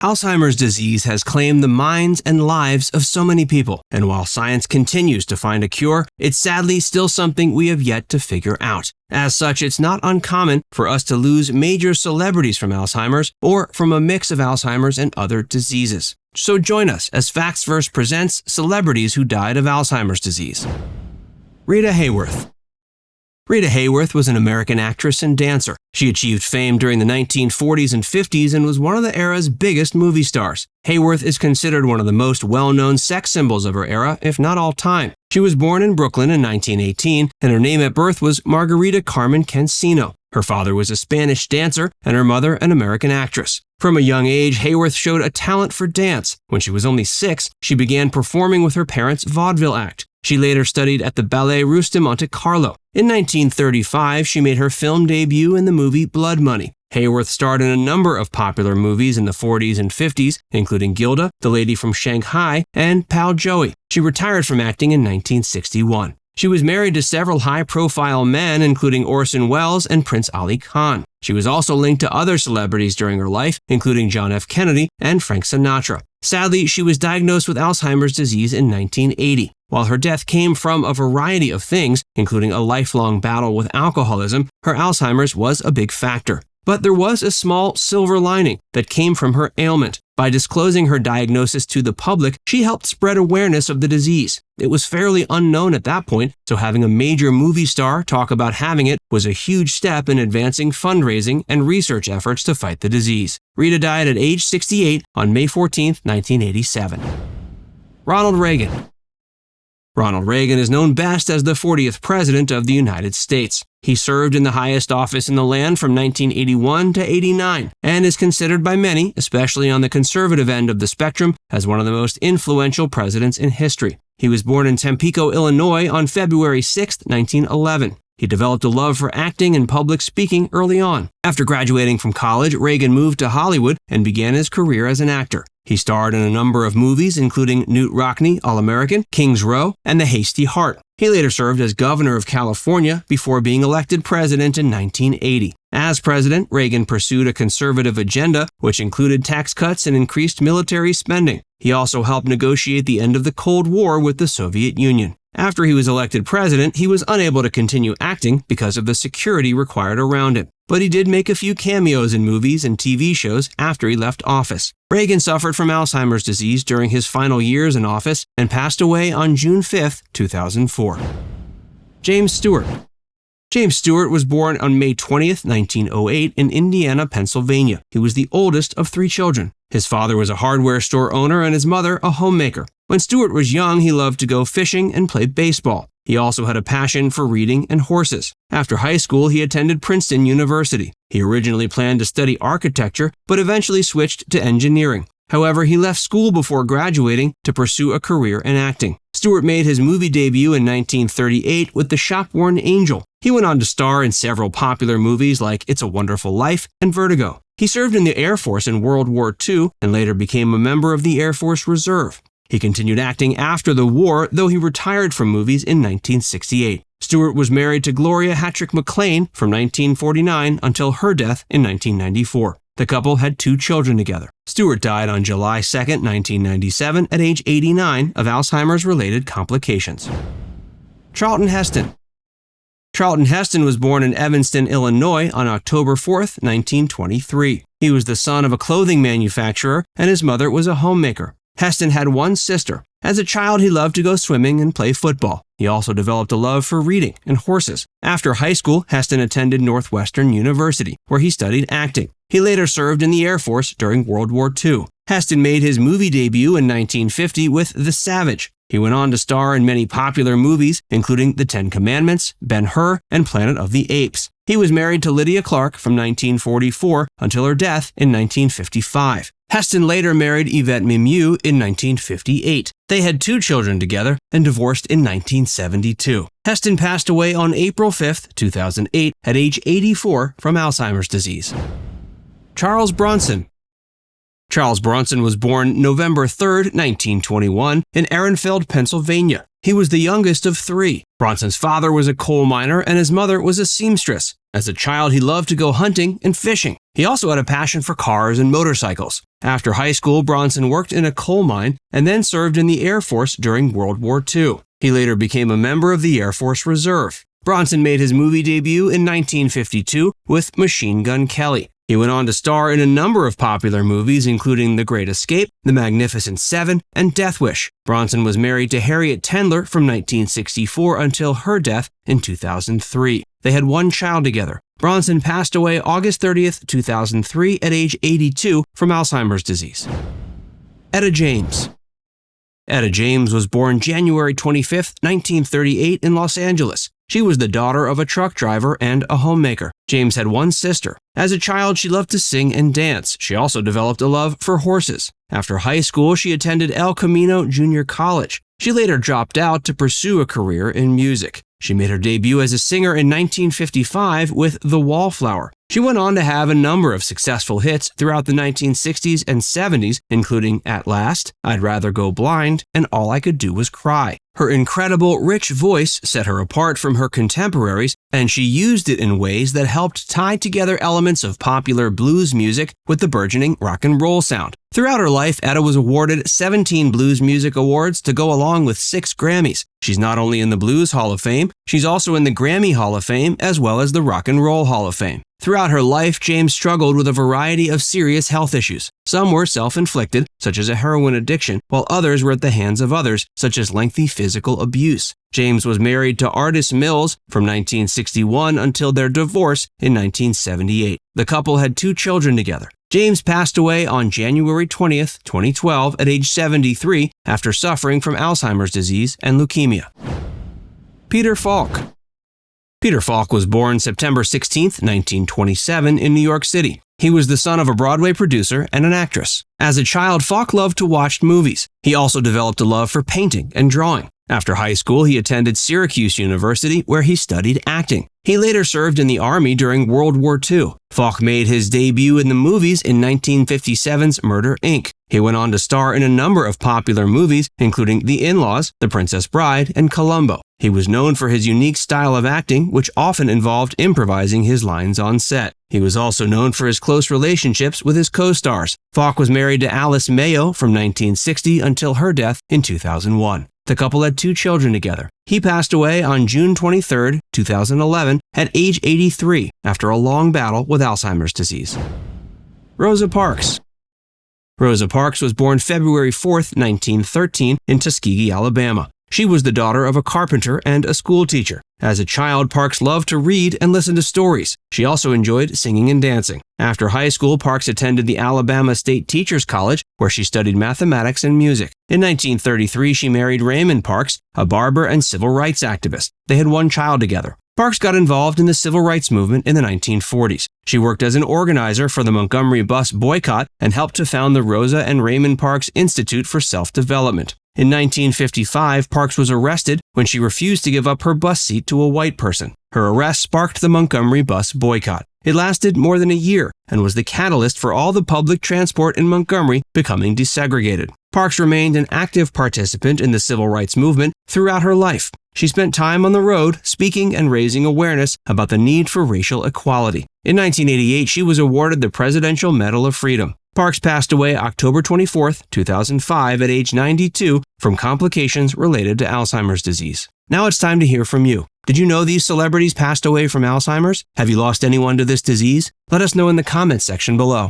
Alzheimer's disease has claimed the minds and lives of so many people, and while science continues to find a cure, it's sadly still something we have yet to figure out. As such, it's not uncommon for us to lose major celebrities from Alzheimer's or from a mix of Alzheimer's and other diseases. So join us as FactsVerse presents Celebrities Who Died of Alzheimer's Disease. Rita Hayworth. Rita Hayworth was an American actress and dancer. She achieved fame during the 1940s and 50s and was one of the era's biggest movie stars. Hayworth is considered one of the most well-known sex symbols of her era, if not all time. She was born in Brooklyn in 1918, and her name at birth was Margarita Carmen Cancino. Her father was a Spanish dancer, and her mother an American actress. From a young age, Hayworth showed a talent for dance. When she was only 6, she began performing with her parents' vaudeville act. She later studied at the Ballet Russe de Monte Carlo. In 1935, she made her film debut in the movie Blood Money. Hayworth starred in a number of popular movies in the 40s and 50s, including Gilda, The Lady from Shanghai, and Pal Joey. She retired from acting in 1961. She was married to several high-profile men, including Orson Welles and Prince Ali Khan. She was also linked to other celebrities during her life, including John F. Kennedy and Frank Sinatra. Sadly, she was diagnosed with Alzheimer's disease in 1980. While her death came from a variety of things, including a lifelong battle with alcoholism, her Alzheimer's was a big factor. But there was a small silver lining that came from her ailment. By disclosing her diagnosis to the public, she helped spread awareness of the disease. It was fairly unknown at that point, so having a major movie star talk about having it was a huge step in advancing fundraising and research efforts to fight the disease. Rita died at age 68 on May 14, 1987. Ronald Reagan. Ronald Reagan is known best as the 40th President of the United States. He served in the highest office in the land from 1981 to 89 and is considered by many, especially on the conservative end of the spectrum, as one of the most influential presidents in history. He was born in Tampico, Illinois on February 6, 1911. He developed a love for acting and public speaking early on. After graduating from college, Reagan moved to Hollywood and began his career as an actor. He starred in a number of movies, including Newt Rockne, All-American, King's Row, and The Hasty Heart. He later served as governor of California before being elected president in 1980. As president, Reagan pursued a conservative agenda, which included tax cuts and increased military spending. He also helped negotiate the end of the Cold War with the Soviet Union. After he was elected president, he was unable to continue acting because of the security required around him. But he did make a few cameos in movies and TV shows after he left office. Reagan suffered from Alzheimer's disease during his final years in office and passed away on June 5, 2004. James Stewart. James Stewart was born on May 20, 1908 in Indiana, Pennsylvania. He was the oldest of 3 children. His father was a hardware store owner and his mother a homemaker. When Stewart was young, he loved to go fishing and play baseball. He also had a passion for reading and horses. After high school, he attended Princeton University. He originally planned to study architecture, but eventually switched to engineering. However, he left school before graduating to pursue a career in acting. Stewart made his movie debut in 1938 with The Shopworn Angel. He went on to star in several popular movies like It's a Wonderful Life and Vertigo. He served in the Air Force in World War II and later became a member of the Air Force Reserve. He continued acting after the war, though he retired from movies in 1968. Stewart was married to Gloria Hattrick McLean from 1949 until her death in 1994. The couple had 2 children together. Stewart died on July 2, 1997 at age 89 of Alzheimer's-related complications. Charlton Heston. Charlton Heston was born in Evanston, Illinois on October 4, 1923. He was the son of a clothing manufacturer and his mother was a homemaker. Heston had 1 sister. As a child, he loved to go swimming and play football. He also developed a love for reading and horses. After high school, Heston attended Northwestern University, where he studied acting. He later served in the Air Force during World War II. Heston made his movie debut in 1950 with The Savage. He went on to star in many popular movies, including The 10 Commandments, Ben-Hur, and Planet of the Apes. He was married to Lydia Clark from 1944 until her death in 1955. Heston later married Yvette Mimieux in 1958. They had 2 children together and divorced in 1972. Heston passed away on April 5, 2008 at age 84 from Alzheimer's disease. Charles Bronson. Charles Bronson was born November 3, 1921 in Ehrenfeld, Pennsylvania. He was the youngest of 3. Bronson's father was a coal miner and his mother was a seamstress. As a child, he loved to go hunting and fishing. He also had a passion for cars and motorcycles. After high school, Bronson worked in a coal mine and then served in the Air Force during World War II. He later became a member of the Air Force Reserve. Bronson made his movie debut in 1952 with Machine Gun Kelly. He went on to star in a number of popular movies, including The Great Escape, The Magnificent Seven, and Death Wish. Bronson was married to Harriet Tendler from 1964 until her death in 2003. They had one child together. Bronson passed away August 30th, 2003 at age 82 from Alzheimer's disease. Etta James. Etta James was born January 25, 1938 in Los Angeles. She was the daughter of a truck driver and a homemaker. James had one sister. As a child, she loved to sing and dance. She also developed a love for horses. After high school, she attended El Camino Junior College. She later dropped out to pursue a career in music. She made her debut as a singer in 1955 with The Wallflower. She went on to have a number of successful hits throughout the 1960s and 70s, including At Last, I'd Rather Go Blind, and All I Could Do Was Cry. Her incredible, rich voice set her apart from her contemporaries, and she used it in ways that helped tie together elements of popular blues music with the burgeoning rock and roll sound. Throughout her life, Etta was awarded 17 Blues Music Awards to go along with 6 Grammys. She's not only in the Blues Hall of Fame, she's also in the Grammy Hall of Fame as well as the Rock and Roll Hall of Fame. Throughout her life, James struggled with a variety of serious health issues. Some were self-inflicted, such as a heroin addiction, while others were at the hands of others, such as lengthy physical abuse. James was married to Artis Mills from 1961 until their divorce in 1978. The couple had 2 children together. James passed away on January 20th, 2012 at age 73 after suffering from Alzheimer's disease and leukemia. Peter Falk. Peter Falk was born September 16, 1927 in New York City. He was the son of a Broadway producer and an actress. As a child, Falk loved to watch movies. He also developed a love for painting and drawing. After high school, he attended Syracuse University, where he studied acting. He later served in the Army during World War II. Falk made his debut in the movies in 1957's Murder, Inc. He went on to star in a number of popular movies, including The In-Laws, The Princess Bride, and Columbo. He was known for his unique style of acting, which often involved improvising his lines on set. He was also known for his close relationships with his co-stars. Falk was married to Alice Mayo from 1960 until her death in 2001. The couple had 2 children together. He passed away on June 23, 2011, at age 83 after a long battle with Alzheimer's disease. Rosa Parks. Rosa Parks was born February 4, 1913, in Tuskegee, Alabama. She was the daughter of a carpenter and a schoolteacher. As a child, Parks loved to read and listen to stories. She also enjoyed singing and dancing. After high school, Parks attended the Alabama State Teachers College, where she studied mathematics and music. In 1933, she married Raymond Parks, a barber and civil rights activist. They had one child together. Parks got involved in the civil rights movement in the 1940s. She worked as an organizer for the Montgomery bus boycott and helped to found the Rosa and Raymond Parks Institute for Self-Development. In 1955, Parks was arrested when she refused to give up her bus seat to a white person. Her arrest sparked the Montgomery bus boycott. It lasted more than a year and was the catalyst for all the public transport in Montgomery becoming desegregated. Parks remained an active participant in the civil rights movement throughout her life. She spent time on the road speaking and raising awareness about the need for racial equality. In 1988, she was awarded the Presidential Medal of Freedom. Parks passed away October 24, 2005 at age 92 from complications related to Alzheimer's disease. Now it's time to hear from you. Did you know these celebrities passed away from Alzheimer's? Have you lost anyone to this disease? Let us know in the comments section below.